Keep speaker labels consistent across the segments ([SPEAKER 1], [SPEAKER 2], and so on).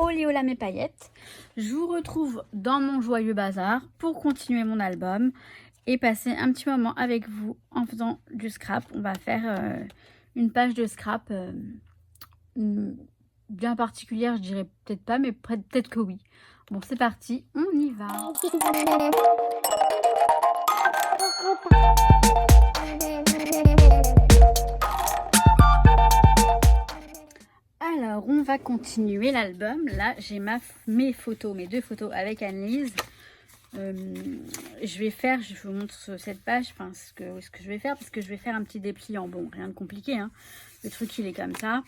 [SPEAKER 1] Olé mes paillettes. Je vous retrouve dans mon joyeux bazar pour continuer mon album et passer un petit moment avec vous en faisant du scrap. On va faire une page de scrap bien particulière, je dirais peut-être pas, mais peut-être que oui. Bon, c'est parti, on y va. Alors, on va continuer l'album. Là, j'ai mes deux photos avec Annelise. Je vous montre cette page, enfin ce que je vais faire, parce que je vais faire un petit dépliant. Bon, rien de compliqué, hein. Le truc, il est comme ça.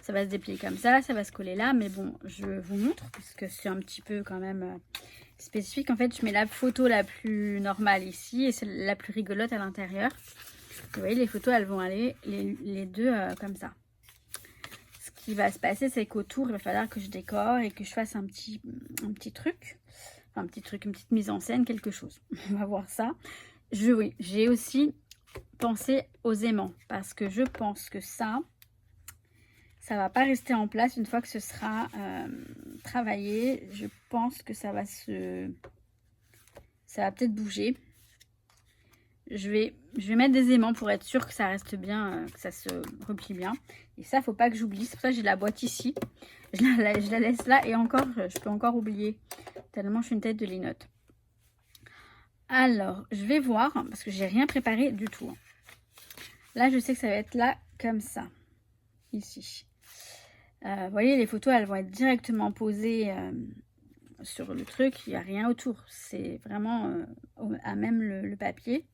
[SPEAKER 1] Ça va se déplier comme ça va se coller là. Mais bon, je vous montre, puisque c'est un petit peu quand même spécifique. En fait, je mets la photo la plus normale ici et celle la plus rigolote à l'intérieur. Vous voyez, les photos, elles vont aller les deux comme ça. Ce qui va se passer, c'est qu'autour, il va falloir que je décore et que je fasse un petit truc. Enfin, une petite mise en scène, quelque chose. On va voir ça. Oui, j'ai aussi pensé aux aimants parce que je pense que ça va pas rester en place une fois que ce sera travaillé. Je pense que ça va peut-être bouger. Je vais mettre des aimants pour être sûr que ça reste bien, que ça se replie bien. Et ça, faut pas que j'oublie. C'est pour ça que j'ai la boîte ici. Je la laisse là et encore, je peux encore oublier. Tellement je suis une tête de linotte. Alors, je vais voir, parce que j'ai rien préparé du tout. Là, je sais que ça va être là, comme ça. Ici. Vous voyez, les photos, elles vont être directement posées sur le truc. Il n'y a rien autour. C'est vraiment à même le papier.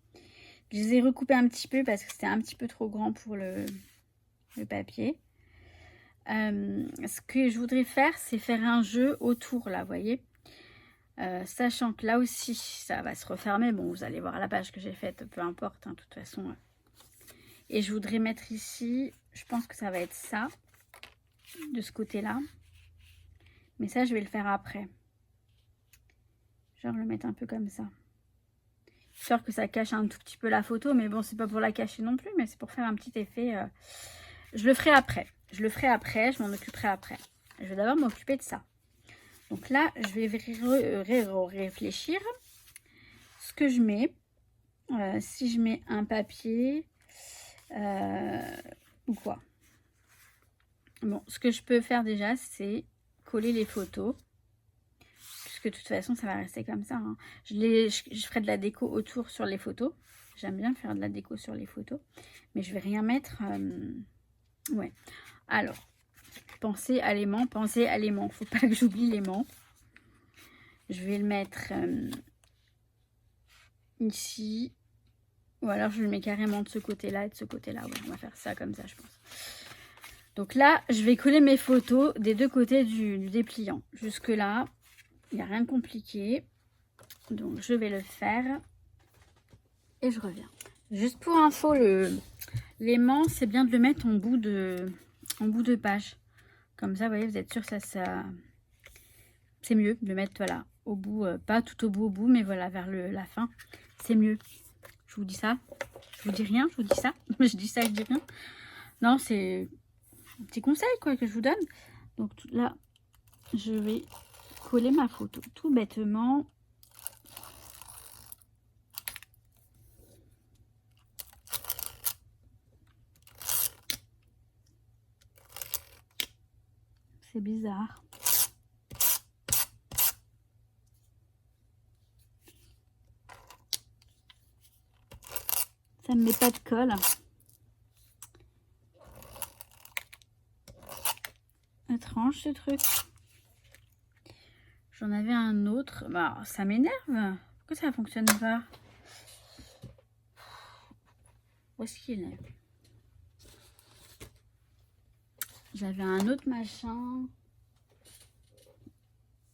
[SPEAKER 1] Je les ai recoupés un petit peu parce que c'était un petit peu trop grand pour le papier. Ce que je voudrais faire, c'est faire un jeu autour, là, vous voyez. Sachant que là aussi, ça va se refermer. Bon, vous allez voir la page que j'ai faite, peu importe, hein, de toute façon. Et je voudrais mettre ici, je pense que ça va être ça, de ce côté-là. Mais ça, je vais le faire après. Genre le mettre un peu comme ça. Sûr que ça cache un tout petit peu la photo, mais bon, c'est pas pour la cacher non plus, mais c'est pour faire un petit effet. Je le ferai après. Je m'en occuperai après. Je vais d'abord m'occuper de ça. Donc là, je vais réfléchir ce que je mets. Si je mets un papier ou quoi. Bon, ce que je peux faire déjà, c'est coller les photos. Puisque de toute façon, ça va rester comme ça. Hein. Je ferai de la déco autour sur les photos. J'aime bien faire de la déco sur les photos. Mais je vais rien mettre. Ouais. Alors, pensez à l'aimant. Faut pas que j'oublie l'aimant. Je vais le mettre ici. Ou alors je le mets carrément de ce côté-là et de ce côté-là. Ouais, on va faire ça comme ça, je pense. Donc là, je vais coller mes photos des deux côtés du dépliant. Jusque là, il n'y a rien de compliqué. Donc je vais le faire. Et je reviens. Juste pour info, l'aimant, c'est bien de le mettre en bout de page. Comme ça, vous voyez, vous êtes sûr que ça c'est mieux de le mettre, voilà, au bout, pas tout au bout, mais voilà, vers la fin. C'est mieux. Je vous dis ça. Je vous dis rien, je vous dis ça. Je dis ça, je dis rien. Non, c'est un petit conseil, quoi, que je vous donne. Donc là, je vais coller ma photo tout bêtement. C'est bizarre. Ça ne met pas de colle. Étrange ce truc. J'en avais un autre. Bah, ça m'énerve. Pourquoi ça ne fonctionne pas? Où est-ce qu'il est? J'avais un autre machin.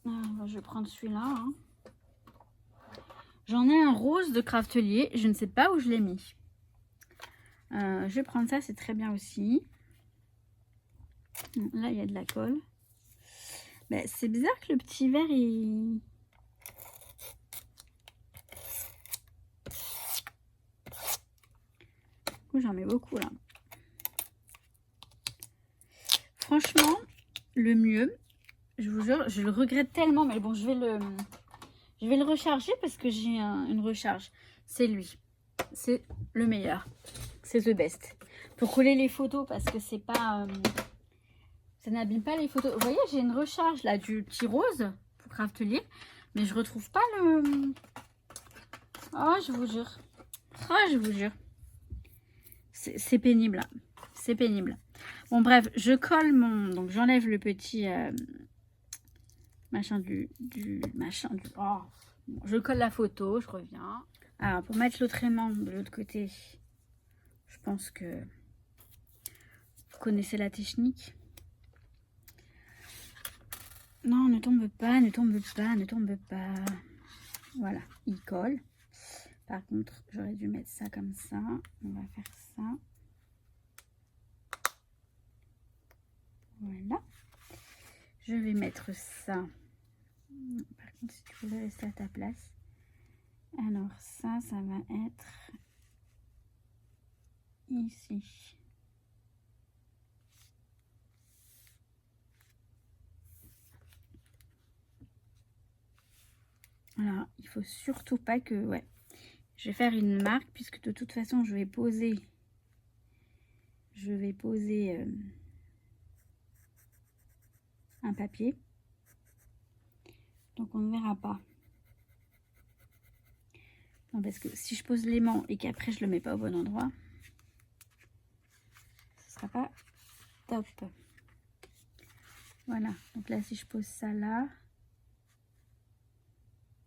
[SPEAKER 1] Ah, je vais prendre celui-là. Hein. J'en ai un rose de Craftelier. Je ne sais pas où je l'ai mis. Je vais prendre ça, c'est très bien aussi. Là, il y a de la colle. Ben, c'est bizarre que le petit verre, il... J'en mets beaucoup, là. Franchement, le mieux, Je vous jure, je le regrette tellement. Mais bon, je vais le recharger parce que j'ai une recharge. C'est lui. C'est le meilleur. C'est the best. Pour coller les photos parce que c'est pas... ça n'abîme pas les photos. Vous voyez, j'ai une recharge là du petit rose pour Craftelier. Mais je retrouve pas le... Oh, je vous jure. Oh, je vous jure. C'est pénible. Là. C'est pénible. Bon, bref, je colle mon... Donc, j'enlève le petit... machin du machin du... Oh. Bon, je colle la photo, je reviens. Alors, pour mettre l'autre aimant de l'autre côté, je pense que vous connaissez la technique. Non, ne tombe pas, ne tombe pas, ne tombe pas. Voilà, il colle. Par contre, j'aurais dû mettre ça comme ça. On va faire ça. Voilà. Je vais mettre ça. Par contre, si tu voulais rester à ta place. Alors, ça va être ici. Alors, il faut surtout pas que... Ouais. Je vais faire une marque puisque de toute façon, je vais poser... un papier. Donc, on ne verra pas. Non, parce que si je pose l'aimant et qu'après, je le mets pas au bon endroit, ce sera pas top. Voilà. Donc là, si je pose ça là...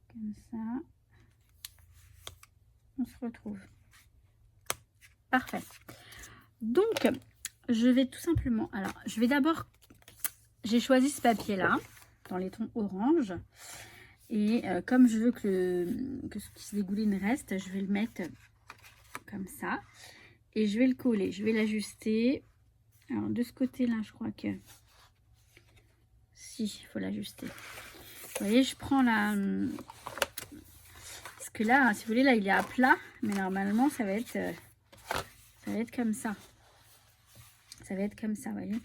[SPEAKER 1] Comme ça, on se retrouve. Parfait. Donc, je vais tout simplement... Alors, je vais d'abord... J'ai choisi ce papier-là, dans les tons orange. Et comme je veux que ce qui se dégouline reste, je vais le mettre comme ça. Et je vais le coller. Je vais l'ajuster. Alors, de ce côté-là, je crois que... Si, il faut l'ajuster. Vous voyez, je prends la... Parce que là, si vous voulez, là, il est à plat. Mais normalement, ça va être comme ça. Ça va être comme ça, vous voyez.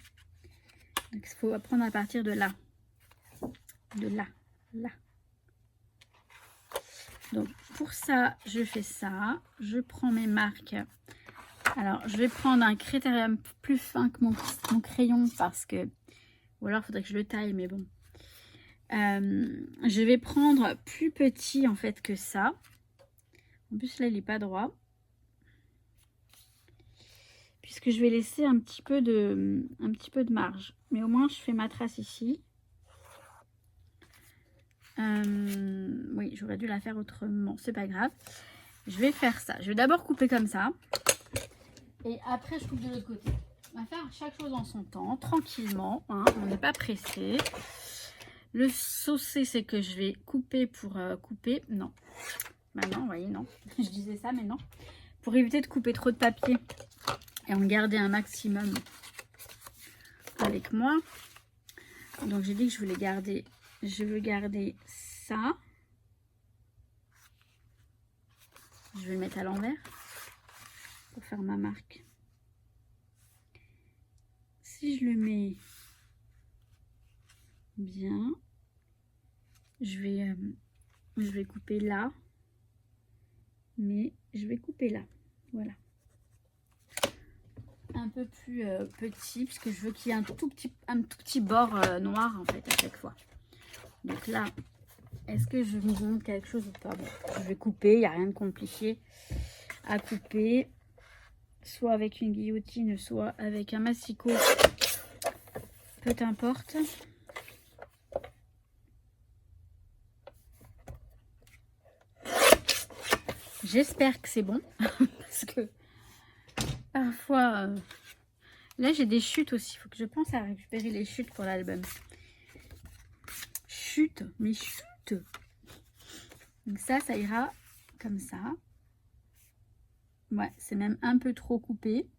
[SPEAKER 1] Donc, il faut apprendre à partir de là. De là. Là. Donc, pour ça, je fais ça. Je prends mes marques. Alors, je vais prendre un critérium plus fin que mon crayon parce que... Ou alors, il faudrait que je le taille, mais bon. Je vais prendre plus petit en fait que ça. En plus là il n'est pas droit. Puisque je vais laisser un petit peu de marge. Mais au moins je fais ma trace ici. Oui, j'aurais dû la faire autrement. C'est pas grave. Je vais faire ça. Je vais d'abord couper comme ça. Et après je coupe de l'autre côté. On va faire chaque chose en son temps, tranquillement. Hein, on n'est pas pressé. Le saucé, c'est que je vais couper pour couper. Non. Bah non, vous voyez, non. Je disais ça, mais non. Pour éviter de couper trop de papier et en garder un maximum avec moi. Donc, j'ai dit que je voulais garder... Je veux garder ça. Je vais le mettre à l'envers pour faire ma marque. Si je le mets bien, je vais couper là, mais je vais couper là, voilà, un peu plus petit puisque je veux qu'il y ait un tout petit bord noir en fait à chaque fois. Donc là, est-ce que je vous montre quelque chose ou pas? Bon, je vais couper, il n'y a rien de compliqué à couper, soit avec une guillotine, soit avec un massicot, peu importe. J'espère que c'est bon parce que parfois là j'ai des chutes aussi, il faut que je pense à récupérer les chutes pour l'album. Chute, mais chute. Donc ça ira comme ça. Ouais, c'est même un peu trop coupé.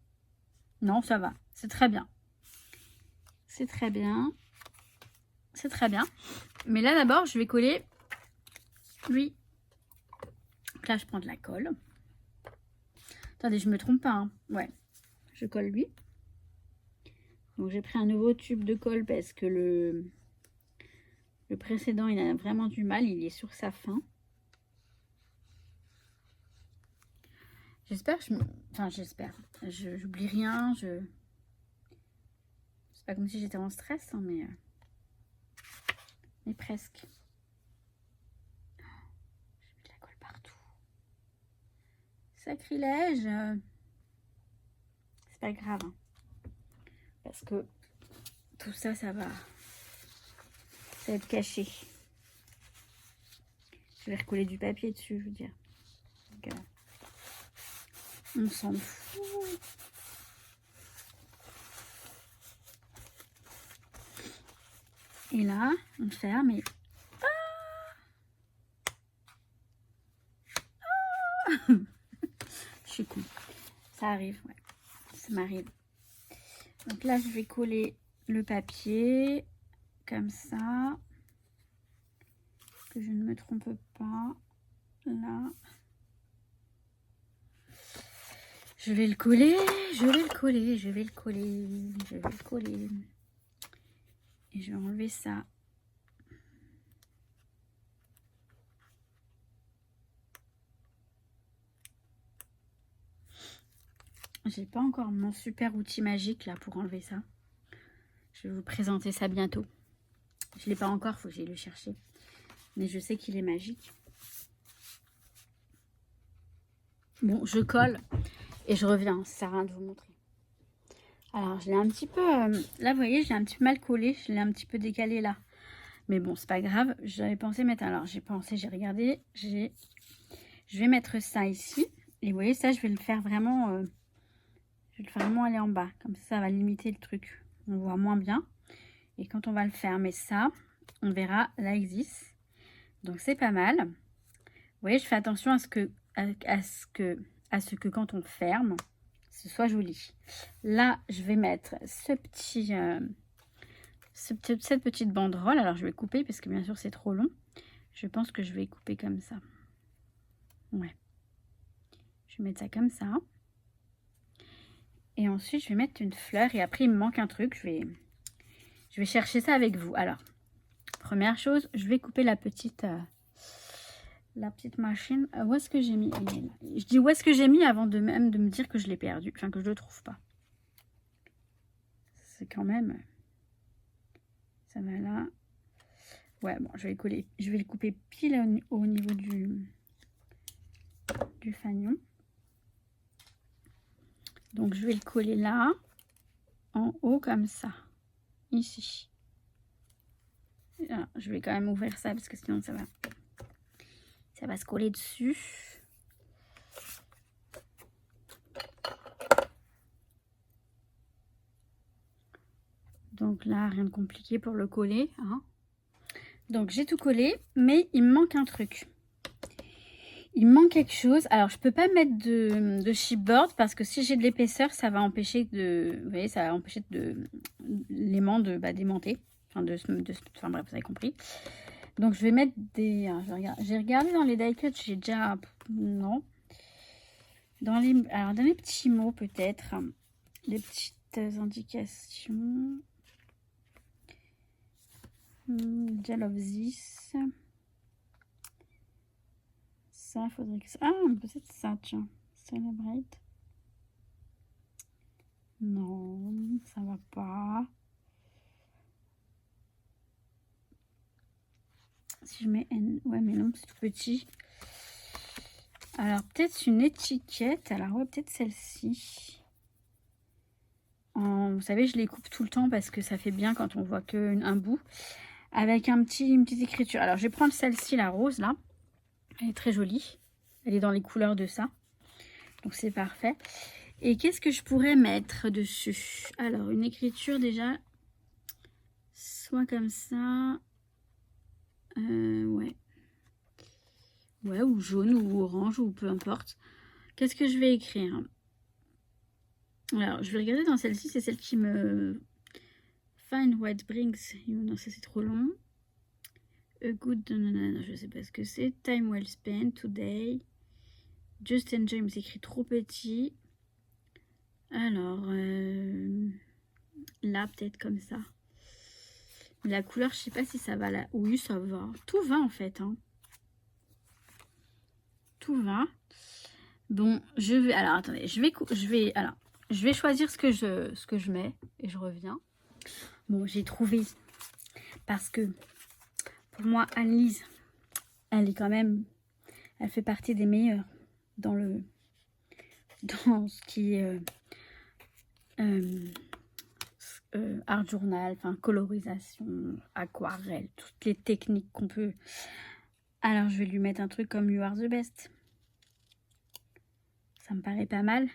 [SPEAKER 1] Non, ça va, c'est très bien. C'est très bien. C'est très bien. Mais là d'abord je vais coller lui. Donc là je prends de la colle. Attendez, je me trompe pas, hein. Ouais, je colle lui. Donc j'ai pris un nouveau tube de colle parce que Le précédent, il a vraiment du mal, il est sur sa fin. J'espère que enfin, j'espère. J'oublie rien, C'est pas comme si j'étais en stress, hein, mais presque. J'ai mis de la colle partout. Sacrilège. C'est pas grave, hein, parce que tout ça, ça va être caché. Je vais recoller du papier dessus, je veux dire. Donc, on s'en fout. Et là, on ferme et... Je suis con. Ça arrive, ouais. Ça m'arrive. Donc là, je vais coller le papier comme ça. Que je ne me trompe pas. Là. Je vais le coller, je vais le coller, je vais le coller, je vais le coller. Et je vais enlever ça. J'ai pas encore mon super outil magique là pour enlever ça. Je vais vous présenter ça bientôt. Je l'ai pas encore, faut que j'aille le chercher. Mais je sais qu'il est magique. Bon, je colle et je reviens. Ça sert à rien de vous montrer. Alors, je l'ai un petit peu... là, vous voyez, je l'ai un petit peu mal collé. Je l'ai un petit peu décalé là. Mais bon, c'est pas grave. J'avais pensé mettre... Alors, j'ai regardé. Je vais mettre ça ici. Et vous voyez, ça, je vais le faire vraiment... je vais le faire vraiment aller en bas. Comme ça va limiter le truc. On voit moins bien. Et quand on va le fermer ça, on verra, là, existe. Donc, c'est pas mal. Vous voyez, je fais attention à ce que quand on ferme, ce soit joli. Là, je vais mettre cette petite banderole. Alors, je vais couper parce que bien sûr, c'est trop long. Je pense que je vais couper comme ça. Ouais. Je vais mettre ça comme ça. Et ensuite, je vais mettre une fleur. Et après, il me manque un truc. Je vais chercher ça avec vous. Alors, première chose, je vais couper la petite machine. Où est-ce que j'ai mis? Je dis où est-ce que j'ai mis avant de même de me dire que je l'ai perdu. Enfin, que je le trouve pas. C'est quand même... Ça va là. Ouais, bon, je vais le couper pile au niveau du fanion. Donc, je vais le coller là, en haut, comme ça. Ici. Alors, je vais quand même ouvrir ça, parce que sinon, ça va se coller dessus. Donc là, rien de compliqué pour le coller. Hein. Donc, j'ai tout collé, mais il me manque un truc. Il me manque quelque chose. Alors, je peux pas mettre de chipboard parce que si j'ai de l'épaisseur, ça va empêcher vous voyez, ça va empêcher l'aimant de d'aimanter. Enfin, enfin, bref, vous avez compris. Donc, je vais mettre des... J'ai regardé dans les die cuts, j'ai déjà... Non. Dans les petits mots, peut-être. Les petites indications. Gel of this. Ça, faudrait que ça... Ah, peut-être ça, tiens. Celebrate. Non, ça va pas. Si je mets N... Ouais, mais non, c'est tout petit. Alors, peut-être une étiquette. Alors, ouais, peut-être celle-ci. Vous savez, je les coupe tout le temps parce que ça fait bien quand on voit qu'un bout. Avec une petite écriture. Alors, je vais prendre celle-ci, la rose, là. Elle est très jolie. Elle est dans les couleurs de ça. Donc, c'est parfait. Et qu'est-ce que je pourrais mettre dessus? Alors, une écriture déjà. Soit comme ça. Ouais. Ouais, ou jaune, ou orange, ou peu importe. Qu'est-ce que je vais écrire? Alors, je vais regarder dans celle-ci. C'est celle qui me... Find what brings you. Non, ça c'est trop long. A good... Non, je sais pas ce que c'est. Time well spent today. Just enjoy, mais c'est écrit trop petit. Alors, là, peut-être comme ça. La couleur, je sais pas si ça va là. Oui, ça va. Tout va en fait. Hein. Tout va. Bon, je vais... Alors, attendez. Je vais choisir ce que je mets. Et je reviens. Bon, j'ai trouvé. Parce que, pour moi, Anne-Lise, elle est quand même... Elle fait partie des meilleures dans ce qui est art journal, enfin colorisation, aquarelle, toutes les techniques qu'on peut. Alors je vais lui mettre un truc comme You Are the Best. Ça me paraît pas mal.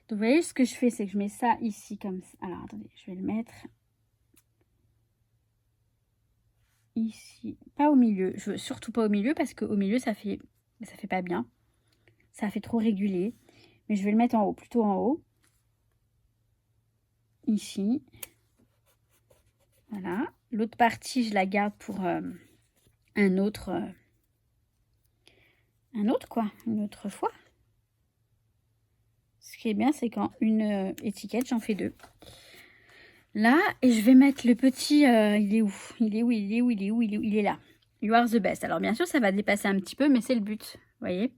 [SPEAKER 1] Donc vous voyez, ce que je fais, c'est que je mets ça ici comme ça. Alors attendez, je vais le mettre ici, pas au milieu. Je veux surtout pas au milieu parce qu'au milieu ça fait pas bien. Ça fait trop régulier. Mais je vais le mettre en haut, plutôt en haut. Ici. Voilà. L'autre partie, je la garde pour une autre fois. Ce qui est bien, c'est qu'en une étiquette, j'en fais 2. Là, et je vais mettre le petit... il est où? Il est là. You are the best. Alors, bien sûr, ça va dépasser un petit peu, mais c'est le but. Vous voyez?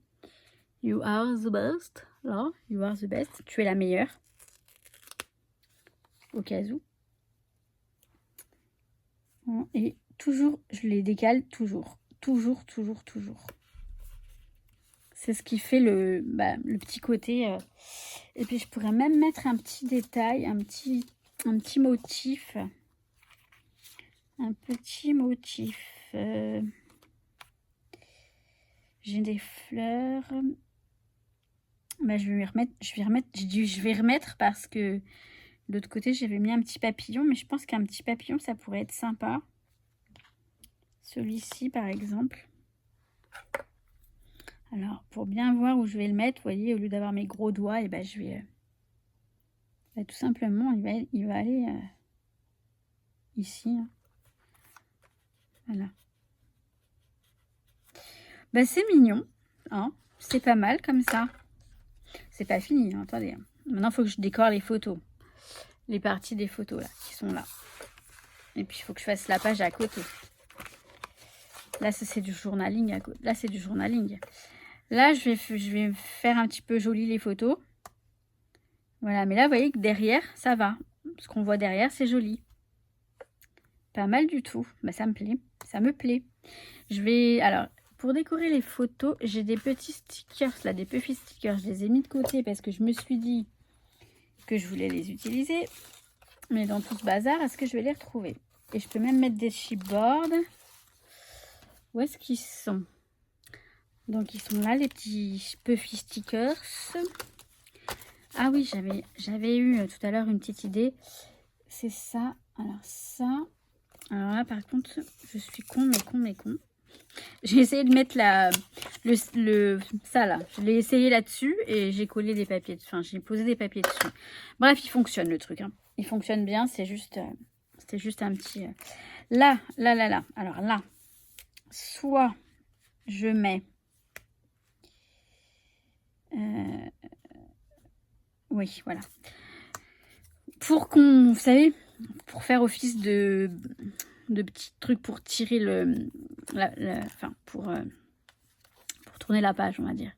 [SPEAKER 1] You are the best. Là, you are the best. Tu es la meilleure. Au cas où. Et toujours, je les décale toujours. Toujours. C'est ce qui fait le petit côté. Et puis, je pourrais même mettre un petit détail, un petit motif. Un petit motif. J'ai des fleurs. Je vais remettre parce que de l'autre côté, j'avais mis un petit papillon. Mais je pense qu'un petit papillon, ça pourrait être sympa. Celui-ci, par exemple. Alors, pour bien voir où je vais le mettre, vous voyez, au lieu d'avoir mes gros doigts, et je vais... tout simplement, il va aller ici. Hein. Voilà. C'est mignon. Hein. C'est pas mal comme ça. C'est pas fini, hein. Attendez. Maintenant, il faut que je décore les photos. Les parties des photos, là, qui sont là. Et puis, il faut que je fasse la page à côté. Là, ça, c'est du journaling à côté. Là, c'est du journaling. Là, je vais faire un petit peu joli les photos. Voilà, mais là, vous voyez que derrière, ça va. Ce qu'on voit derrière, c'est joli. Pas mal du tout. Ça me plaît. Ça me plaît. Alors, pour décorer les photos, j'ai des petits stickers, là, des puffy stickers. Je les ai mis de côté parce que je me suis dit que je voulais les utiliser. Mais dans tout ce bazar, est-ce que je vais les retrouver? Et je peux même mettre des chipboards. Où est-ce qu'ils sont? Donc, ils sont là, les petits puffy stickers. Ah oui, j'avais eu tout à l'heure une petite idée. C'est ça. Alors, ça. Alors là, par contre, je suis con. J'ai essayé de mettre ça là. Je l'ai essayé là-dessus et j'ai collé des papiers. Enfin, j'ai posé des papiers dessus. Bref, il fonctionne le truc. Hein. Il fonctionne bien. C'était juste un petit... Là. Alors là, soit je mets... Oui, voilà. Pour qu'on... Vous savez, pour faire office de petits trucs pour tirer enfin, pour tourner la page, on va dire.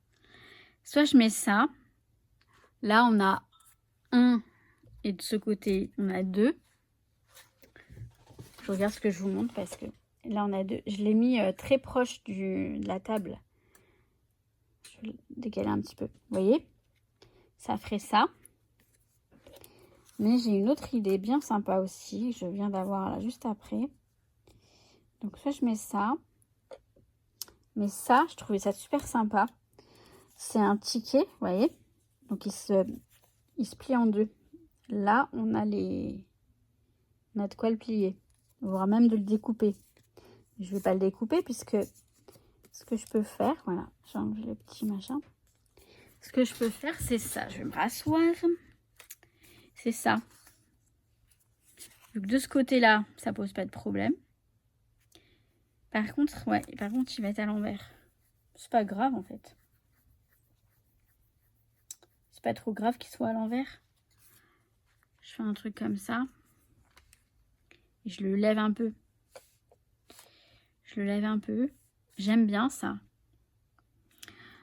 [SPEAKER 1] Soit je mets ça. Là, on a 1 et de ce côté, on a 2. Je regarde ce que je vous montre parce que là, on a 2. Je l'ai mis très proche de la table. Je vais le décaler un petit peu. Vous voyez? Ça ferait ça. Mais j'ai une autre idée bien sympa aussi. Je viens d'avoir là juste après. Donc soit je mets ça. Mais ça, je trouvais ça super sympa. C'est un ticket, vous voyez. Donc il se plie en 2. Là, on a de quoi le plier. Voire même de le découper. Je ne vais pas le découper puisque ce que je peux faire, voilà, j'ai enlevé le petit machin. Ce que je peux faire, c'est ça. Je vais me rasseoir. C'est ça. Vu que de ce côté-là, ça pose pas de problème. Par contre, il va être à l'envers. C'est pas grave en fait. C'est pas trop grave qu'il soit à l'envers. Je fais un truc comme ça. Et je le lève un peu. Je le lève un peu. J'aime bien ça.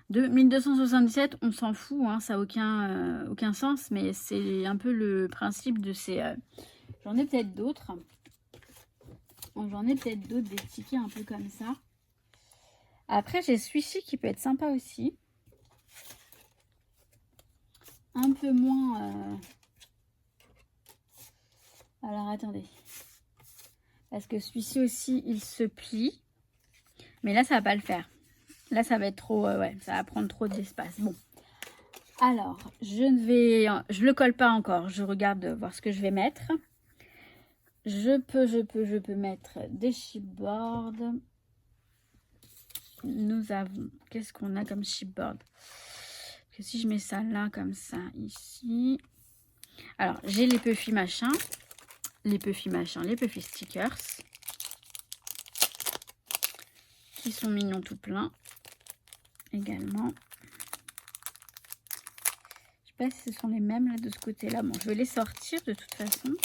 [SPEAKER 1] De 1277, on s'en fout, hein, ça n'a aucun sens, mais c'est un peu le principe de ces... J'en ai peut-être d'autres. J'en ai peut-être d'autres, des tickets un peu comme ça. Après, j'ai celui-ci qui peut être sympa aussi. Un peu moins... Alors, attendez. Parce que celui-ci aussi, il se plie. Mais là, ça va pas le faire. Là, ça va être trop... ouais, ça va prendre trop d'espace. Bon. Alors, je le colle pas encore. Je regarde voir ce que je vais mettre. Je peux mettre des chipboards. Nous avons... Qu'est-ce qu'on a comme chipboard? Que si je mets ça là, comme ça, ici... Alors, j'ai les Puffy machin. Les Puffy stickers. Qui sont mignons tout plein. Également. Je sais pas si ce sont les mêmes là de ce côté-là. Bon, je vais les sortir de toute façon.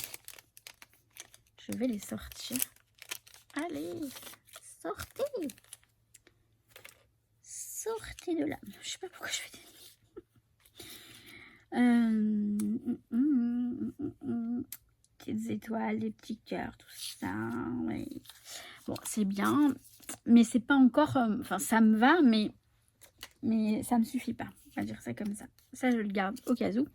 [SPEAKER 1] Je vais les sortir. Allez, sortez. Sortez de là. Je sais pas pourquoi je fais des... petites étoiles, des petits cœurs, tout ça. Oui. Bon, c'est bien. Mais c'est pas encore... Enfin, ça me va, mais ça me suffit pas. On va dire ça comme ça. Ça, je le garde au cas où.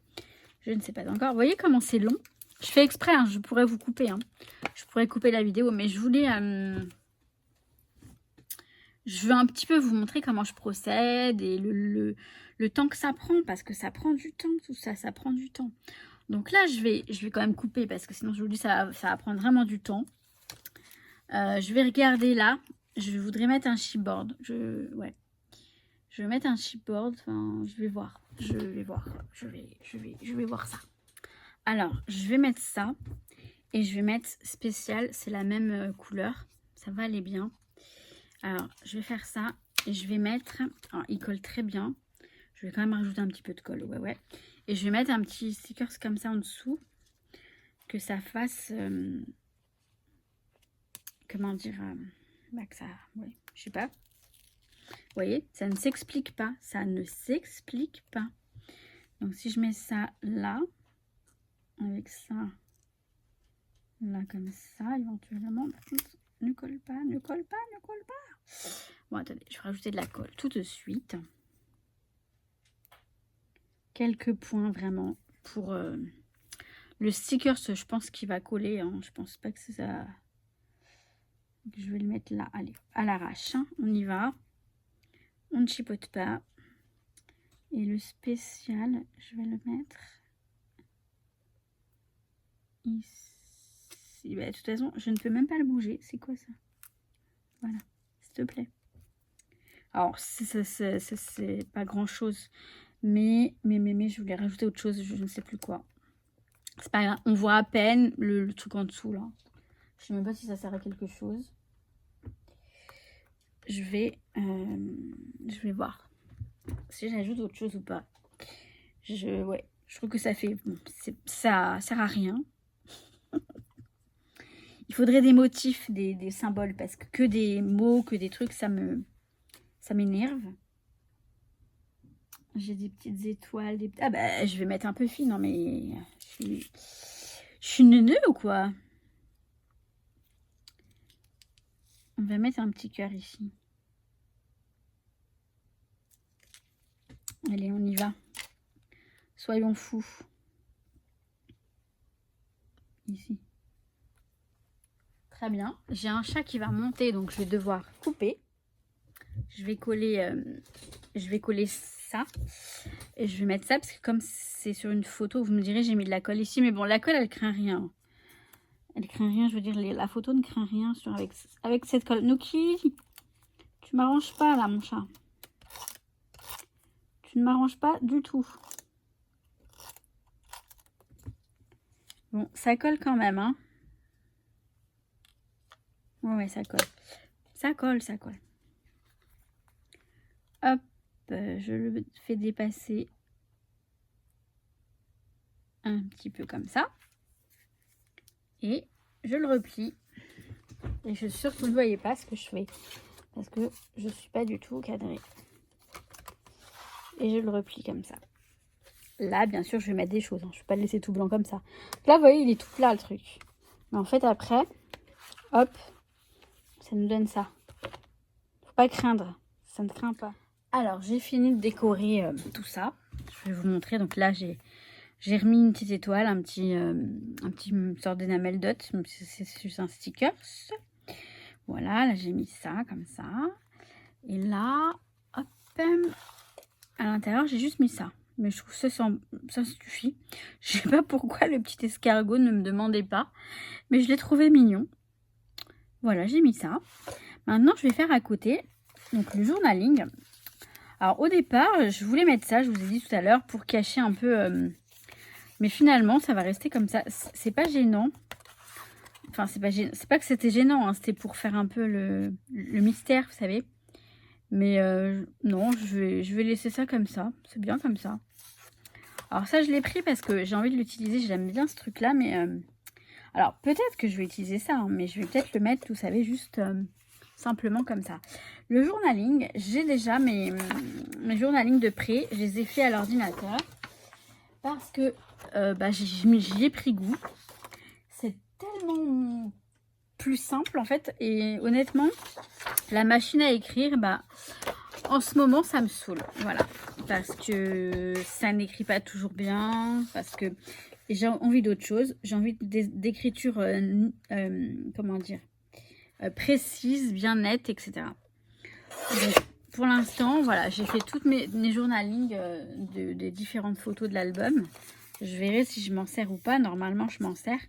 [SPEAKER 1] Je ne sais pas encore. Vous voyez comment c'est long? Je fais exprès, hein, je pourrais vous couper. Hein. Je pourrais couper la vidéo, mais je voulais... je veux un petit peu vous montrer comment je procède et le temps que ça prend. Parce que ça prend du temps, tout ça. Ça prend du temps. Donc là, je vais quand même couper parce que sinon, je vous dis, ça va prendre vraiment du temps. Je vais regarder là. Je voudrais mettre un chipboard. Ouais. Je vais mettre un chipboard. Enfin, je vais voir. Je vais voir ça. Alors, je vais mettre ça. Et je vais mettre spécial. C'est la même couleur. Ça va aller bien. Alors, je vais faire ça. Et je vais mettre... Alors, il colle très bien. Je vais quand même rajouter un petit peu de colle. Ouais. Et je vais mettre un petit sticker comme ça en dessous. Que ça fasse... comment dire... que ça... Ouais, je sais pas. Vous voyez, ça ne s'explique pas. Ça ne s'explique pas. Donc, si je mets ça là, avec ça, là, comme ça, éventuellement, par contre, ne colle pas, ne colle pas, ne colle pas. Bon, attendez, je vais rajouter de la colle tout de suite. Quelques points, vraiment, pour le sticker, je pense qu'il va coller. Hein. Je pense pas que c'est ça... Je vais le mettre là. Allez, à l'arrache. Hein. On y va. On ne chipote pas. Et le spécial, je vais le mettre ici. Bah, de toute façon, je ne peux même pas le bouger. C'est quoi ça? Voilà, s'il te plaît. Alors, c'est pas grand chose. Mais, je voulais rajouter autre chose. Je ne sais plus quoi. C'est pas grave. On voit à peine le truc en dessous, là. Je sais même pas si ça sert à quelque chose. Je vais voir si j'ajoute autre chose ou pas. Ouais, je trouve que ça fait... Bon, ça sert à rien. Il faudrait des motifs, des symboles, parce que des mots, que des trucs, ça m'énerve. J'ai des petites étoiles, Ah bah, je vais mettre un peu fine, non mais... Je suis neuneu ou quoi? On va mettre un petit cœur ici. Allez, on y va. Soyons fous. Ici. Très bien. J'ai un chat qui va monter, donc je vais devoir couper. Je vais coller ça. Et je vais mettre ça, parce que comme c'est sur une photo, vous me direz, j'ai mis de la colle ici. Mais bon, la colle, elle craint rien. Elle craint rien, je veux dire, la photo ne craint rien avec cette colle. Nuki, tu m'arranges pas là, mon chat. Tu ne m'arranges pas du tout. Bon, ça colle quand même, hein. Ouais, ça colle. Ça colle. Hop, je le fais dépasser un petit peu comme ça. Et je le replie. Et je suis sûre que vous ne voyez pas ce que je fais. Parce que je ne suis pas du tout cadrée. Et je le replie comme ça. Là, bien sûr, je vais mettre des choses. Hein. Je ne vais pas le laisser tout blanc comme ça. Là, vous voyez, il est tout plat, le truc. Mais en fait, après, hop, ça nous donne ça. Faut pas craindre. Ça ne craint pas. Alors, j'ai fini de décorer tout ça. Je vais vous montrer. Donc là, j'ai remis une petite étoile, un petit sorte d'énamel dot. C'est juste un sticker. Voilà, là, j'ai mis ça, comme ça. Et là, hop, à l'intérieur, j'ai juste mis ça. Mais je trouve que ça suffit. Je sais pas pourquoi le petit escargot ne me demandait pas. Mais je l'ai trouvé mignon. Voilà, j'ai mis ça. Maintenant, je vais faire à côté donc le journaling. Alors, au départ, je voulais mettre ça, je vous ai dit tout à l'heure, pour cacher un peu... mais finalement, ça va rester comme ça. C'est pas gênant. Enfin, c'est pas que c'était gênant, hein, c'était pour faire un peu le mystère, vous savez. Mais non, je vais laisser ça comme ça. C'est bien comme ça. Alors ça, je l'ai pris parce que j'ai envie de l'utiliser. J'aime bien ce truc-là, mais... alors, peut-être que je vais utiliser ça, hein, mais je vais peut-être le mettre, vous savez, juste simplement comme ça. Le journaling, j'ai déjà mes journalings de près. Je les ai fait à l'ordinateur parce que j'y ai pris goût. C'est tellement plus simple, en fait. Et honnêtement, la machine à écrire, en ce moment, ça me saoule. Voilà. Parce que ça n'écrit pas toujours bien. Parce que j'ai envie d'autre chose. J'ai envie d'écriture, comment dire, précise, bien nette, etc. Donc, pour l'instant, voilà, j'ai fait toutes mes journalings des différentes photos de l'album. Je verrai si je m'en sers ou pas. Normalement, je m'en sers.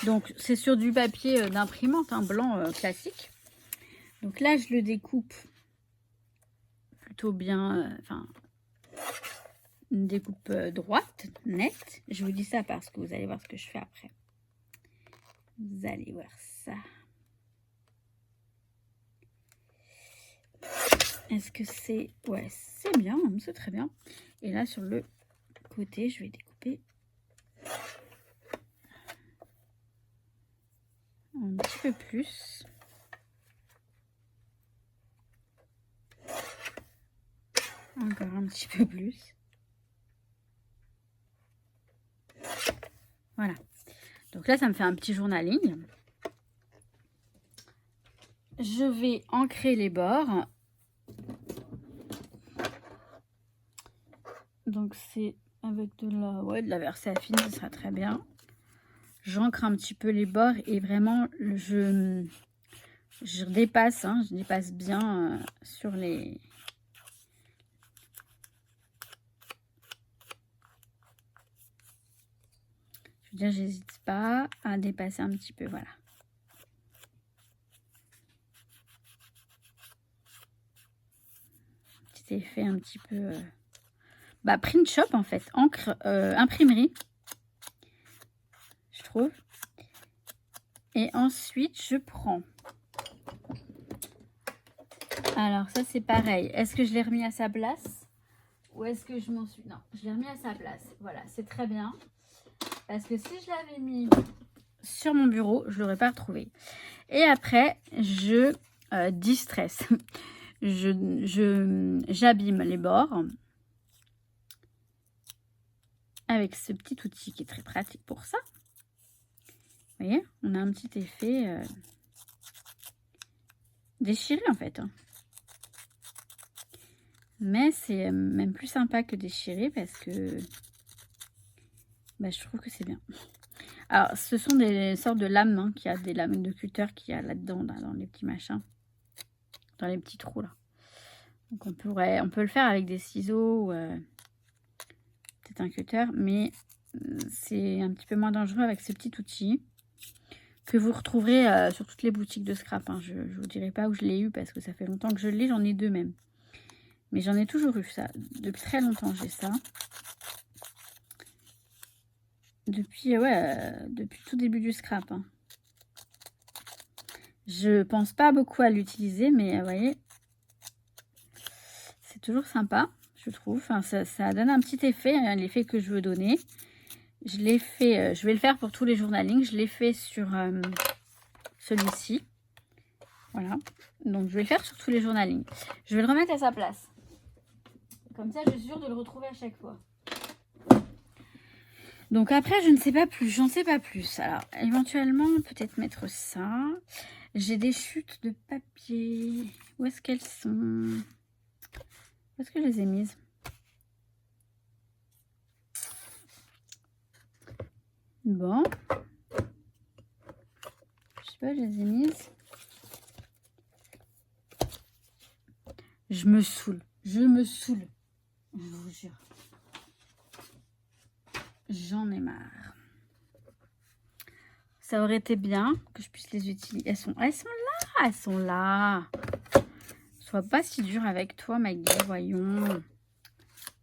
[SPEAKER 1] Donc, c'est sur du papier d'imprimante, un blanc classique. Donc là, je le découpe plutôt bien, une découpe droite, nette. Je vous dis ça parce que vous allez voir ce que je fais après. Vous allez voir ça. Est-ce que c'est... ouais, c'est bien, c'est très bien. Et là, sur le côté, je vais découper un petit peu plus. Encore un petit peu plus. Voilà. Donc là, ça me fait un petit journaling. Je vais ancrer les bords. Donc c'est avec de la versée affine, ce sera très bien. J'ancre un petit peu les bords et vraiment je dépasse, hein, je dépasse bien sur les... je veux dire, j'hésite pas à dépasser un petit peu, voilà. Petit effet un petit peu... print shop en fait, encre, imprimerie, je trouve. Et ensuite, je prends... alors ça c'est pareil. Est-ce que je l'ai remis à sa place? Ou est-ce que je m'en suis... non, je l'ai remis à sa place. Voilà, c'est très bien. Parce que si je l'avais mis sur mon bureau, je ne l'aurais pas retrouvé. Et après, je distresse. J'abîme les bords. Avec ce petit outil qui est très pratique pour ça. Vous voyez, on a un petit effet déchiré en fait. Hein. Mais c'est même plus sympa que déchiré parce que je trouve que c'est bien. Alors, ce sont des sortes de lames, hein, qu'il y a des lames de cutter qu'il y a là-dedans, là, dans les petits machins, dans les petits trous là. Donc on peut le faire avec des ciseaux ou peut-être un cutter, mais c'est un petit peu moins dangereux avec ce petit outil que vous retrouverez sur toutes les boutiques de scrap. Hein. Je ne vous dirai pas où je l'ai eu parce que ça fait longtemps que je l'ai, j'en ai deux même. Mais j'en ai toujours eu ça. Depuis très longtemps, j'ai ça. Depuis tout début du scrap. Hein. Je pense pas beaucoup à l'utiliser, mais vous voyez, c'est toujours sympa, je trouve. Enfin, ça donne un petit effet, hein, l'effet que je veux donner. Je l'ai fait, je vais le faire pour tous les journalings. Je l'ai fait sur celui-ci. Voilà. Donc, je vais le faire sur tous les journalings. Je vais le remettre à sa place. Comme ça, je suis sûre de le retrouver à chaque fois. Donc après, je ne sais pas plus, j'en sais pas plus. Alors, éventuellement, peut-être mettre ça. J'ai des chutes de papier. Où est-ce qu'elles sont? Où est-ce que je les ai mises? Bon. Je sais pas, je les ai mises. Je me saoule. Je me saoule. Je vous jure. J'en ai marre. Ça aurait été bien que je puisse les utiliser. Elles sont là. Elles sont là. Sois pas si dur avec toi, Maggie. Voyons.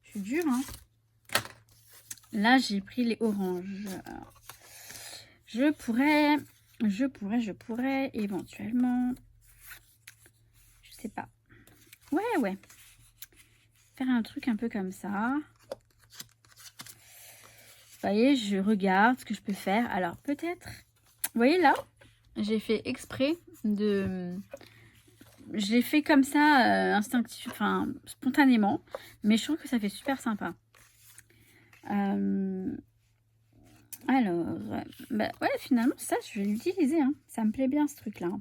[SPEAKER 1] Je suis dure, hein. Là, j'ai pris les oranges. Je pourrais éventuellement. Je sais pas. Ouais. Faire un truc un peu comme ça. Vous voyez, je regarde ce que je peux faire. Alors, peut-être... Vous voyez, là, j'ai fait exprès de... Je l'ai fait comme ça, instinctif, enfin, spontanément. Mais je trouve que ça fait super sympa. Alors, bah, ouais, finalement, ça, je vais l'utiliser. Hein. Ça me plaît bien, ce truc-là.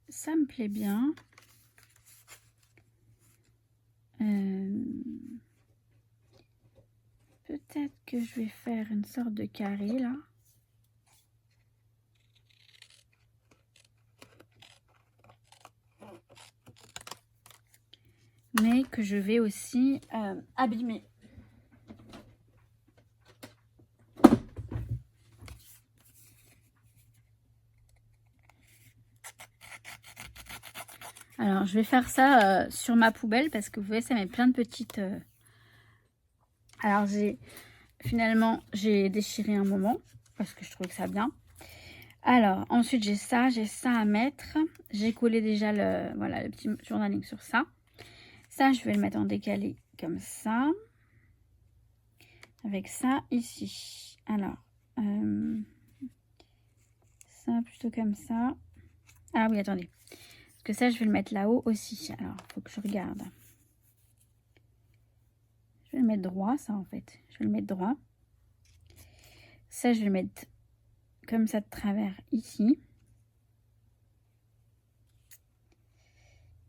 [SPEAKER 1] Ça me plaît bien. Peut-être que je vais faire une sorte de carré, là. Mais que je vais aussi abîmer. Alors, je vais faire ça sur ma poubelle parce que vous voyez, ça met plein de petites... Alors, finalement, j'ai déchiré un moment parce que je trouve que ça bien. Alors, ensuite, j'ai ça à mettre. J'ai collé déjà le petit journaling sur ça. Ça, je vais le mettre en décalé comme ça. Avec ça ici. Alors, ça plutôt comme ça. Ah oui, attendez. Parce que ça, je vais le mettre là-haut aussi. Alors, il faut que je regarde. Je vais le mettre droit, ça, en fait. Je vais le mettre droit. Ça, je vais le mettre comme ça de travers ici.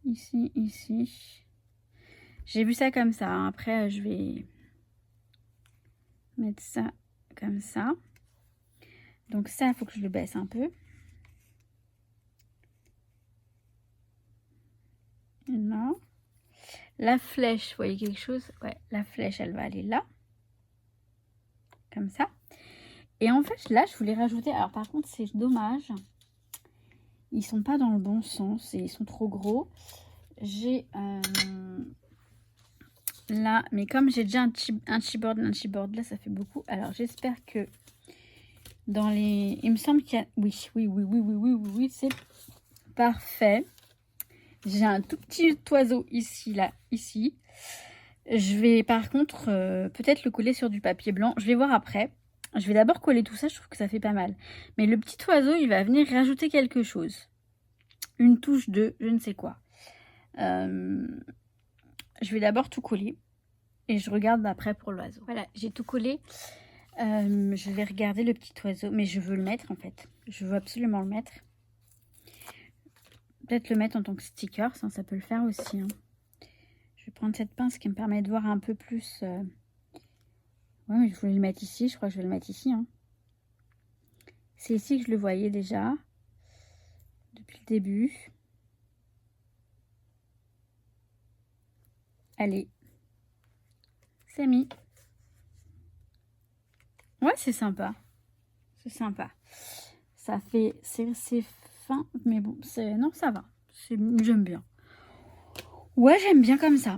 [SPEAKER 1] Ici. J'ai vu ça comme ça. Après, je vais mettre ça comme ça. Donc ça, il faut que je le baisse un peu. Non. La flèche, vous voyez quelque chose? Ouais, la flèche, elle va aller là. Comme ça. Et en fait, là, je voulais rajouter... Alors, par contre, c'est dommage. Ils sont pas dans le bon sens et ils sont trop gros. J'ai... là, mais comme j'ai déjà un chipboard là, ça fait beaucoup. Alors, j'espère que dans les... Il me semble qu'il y a... Oui, c'est parfait. J'ai un tout petit oiseau ici, là, ici. Je vais, par contre, peut-être le coller sur du papier blanc. Je vais voir après. Je vais d'abord coller tout ça, je trouve que ça fait pas mal. Mais le petit oiseau, il va venir rajouter quelque chose. Une touche de je ne sais quoi. Je vais d'abord tout coller. Et je regarde après pour l'oiseau. Voilà, j'ai tout collé. Je vais regarder le petit oiseau. Mais je veux le mettre en fait. Je veux absolument le mettre. Peut-être le mettre en tant que sticker. Ça peut le faire aussi. Hein. Je vais prendre cette pince qui me permet de voir un peu plus... Ouais, mais je voulais le mettre ici. Je crois que je vais le mettre ici. Hein. C'est ici que je le voyais déjà. Depuis le début. Allez. C'est mis. Ouais, c'est sympa. C'est sympa. Ça fait... C'est fin. Mais bon, non, ça va. J'aime bien. Ouais, j'aime bien comme ça.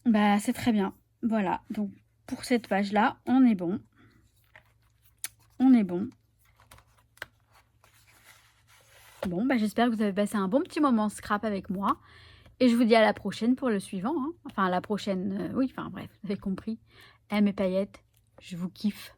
[SPEAKER 1] Bah, c'est très bien. Voilà. Donc, pour cette page-là, on est bon. On est bon. Bon, bah, j'espère que vous avez passé un bon petit moment scrap avec moi. Et je vous dis à la prochaine pour le suivant. Hein. Enfin, à la prochaine... oui, enfin, bref, vous avez compris. Mes paillettes, je vous kiffe.